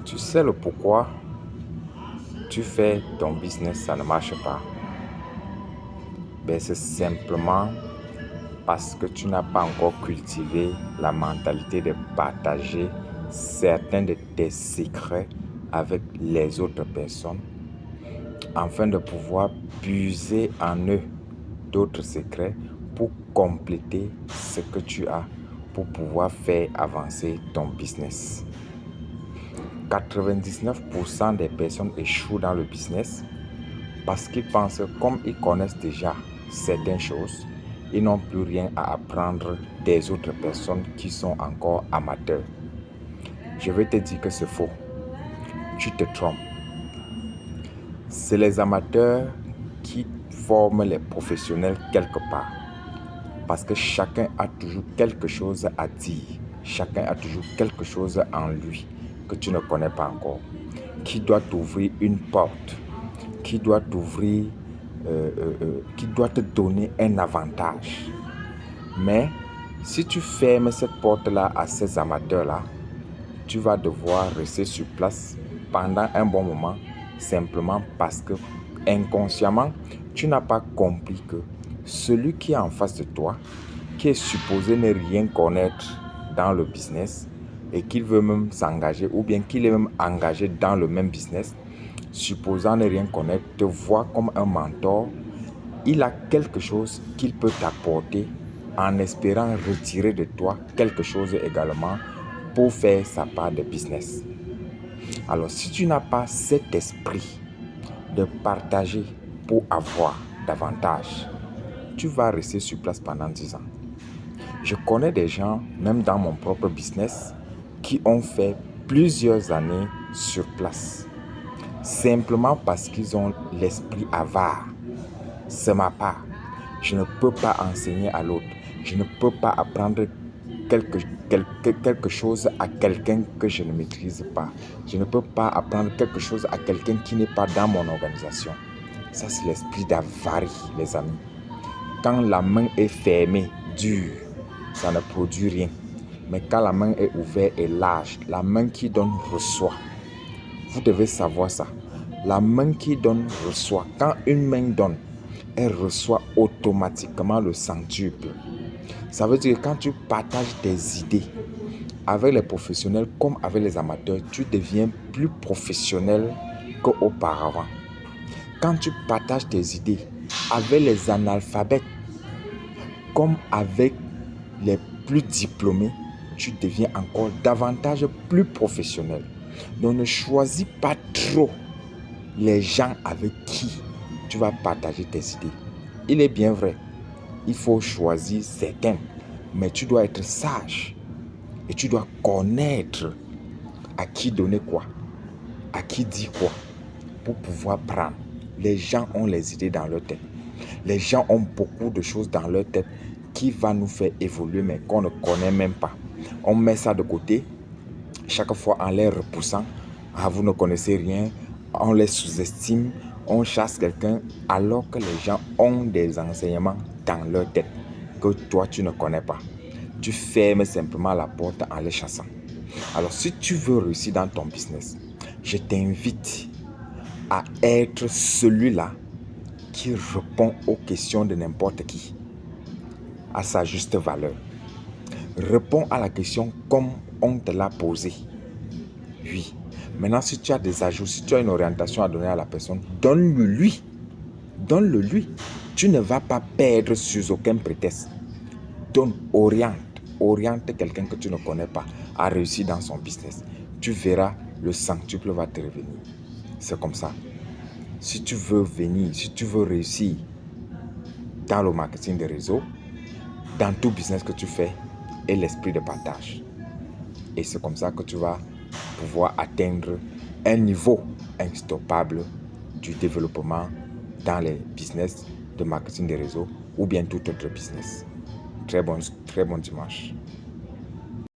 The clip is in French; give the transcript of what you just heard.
Tu sais le pourquoi tu fais ton business, ça ne marche pas. C'est simplement parce que tu n'as pas encore cultivé la mentalité de partager certains de tes secrets avec les autres personnes afin de pouvoir puiser en eux d'autres secrets pour compléter ce que tu as pour pouvoir faire avancer ton business. 99% des personnes échouent dans le business parce qu'ils pensent que comme ils connaissent déjà certaines choses, ils n'ont plus rien à apprendre des autres personnes qui sont encore amateurs. Je vais te dire que c'est faux. Tu te trompes. C'est les amateurs qui forment les professionnels quelque part. Parce que chacun a toujours quelque chose à dire. Chacun a toujours quelque chose en lui que tu ne connais pas encore, qui doit t'ouvrir une porte, qui doit t'ouvrir, qui doit te donner un avantage. Mais si tu fermes cette porte-là à ces amateurs-là, tu vas devoir rester sur place pendant un bon moment, simplement parce que inconsciemment, tu n'as pas compris que celui qui est en face de toi, qui est supposé ne rien connaître dans le business et qu'il veut même s'engager ou bien qu'il est même engagé dans le même business, supposant ne rien connaître, te voit comme un mentor, il a quelque chose qu'il peut t'apporter en espérant retirer de toi quelque chose également pour faire sa part de business. Alors, si tu n'as pas cet esprit de partager pour avoir davantage, tu vas rester sur place pendant 10 ans. Je connais des gens, même dans mon propre business, qui ont fait plusieurs années sur place, simplement parce qu'ils ont l'esprit avare. C'est ma part. Je ne peux pas enseigner à l'autre. Je ne peux pas apprendre quelque chose à quelqu'un que je ne maîtrise pas. Je ne peux pas apprendre quelque chose à quelqu'un qui n'est pas dans mon organisation. Ça, c'est l'esprit d'avarie, les amis. Quand la main est fermée, dure, ça ne produit rien. Mais quand la main est ouverte et large, la main qui donne reçoit. Vous devez savoir ça. La main qui donne reçoit. Quand une main donne, elle reçoit automatiquement le centuple. Ça veut dire que quand tu partages tes idées avec les professionnels comme avec les amateurs, tu deviens plus professionnel qu'auparavant. Quand tu partages tes idées avec les analphabètes comme avec les plus diplômés, tu deviens encore davantage plus professionnel. Donc ne choisis pas trop les gens avec qui tu vas partager tes idées. Il est bien vrai, il faut choisir certains, mais tu dois être sage et tu dois connaître à qui donner quoi, à qui dire quoi pour pouvoir prendre. Les gens ont les idées dans leur tête. Les gens ont beaucoup de choses dans leur tête qui va nous faire évoluer mais qu'on ne connaît même pas. On met ça de côté chaque fois en les repoussant. Ah, vous ne connaissez rien, on les sous-estime, on chasse quelqu'un alors que les gens ont des enseignements dans leur tête que toi tu ne connais pas. Tu fermes simplement la porte en les chassant. Alors si tu veux réussir dans ton business, je t'invite à être celui-là qui répond aux questions de n'importe qui à sa juste valeur. Réponds à la question comme on te l'a posée. Oui. Maintenant, si tu as des ajouts, si tu as une orientation à donner à la personne, donne-le lui. Donne-le lui. Tu ne vas pas perdre sur aucun prétexte. Oriente quelqu'un que tu ne connais pas à réussir dans son business. Tu verras, le centuple va te revenir. C'est comme ça. Si tu veux venir, si tu veux réussir dans le marketing des réseaux, dans tout business que tu fais, et l'esprit de partage. Et c'est comme ça que tu vas pouvoir atteindre un niveau instoppable du développement dans les business de marketing des réseaux ou bien tout autre business. Très bon dimanche.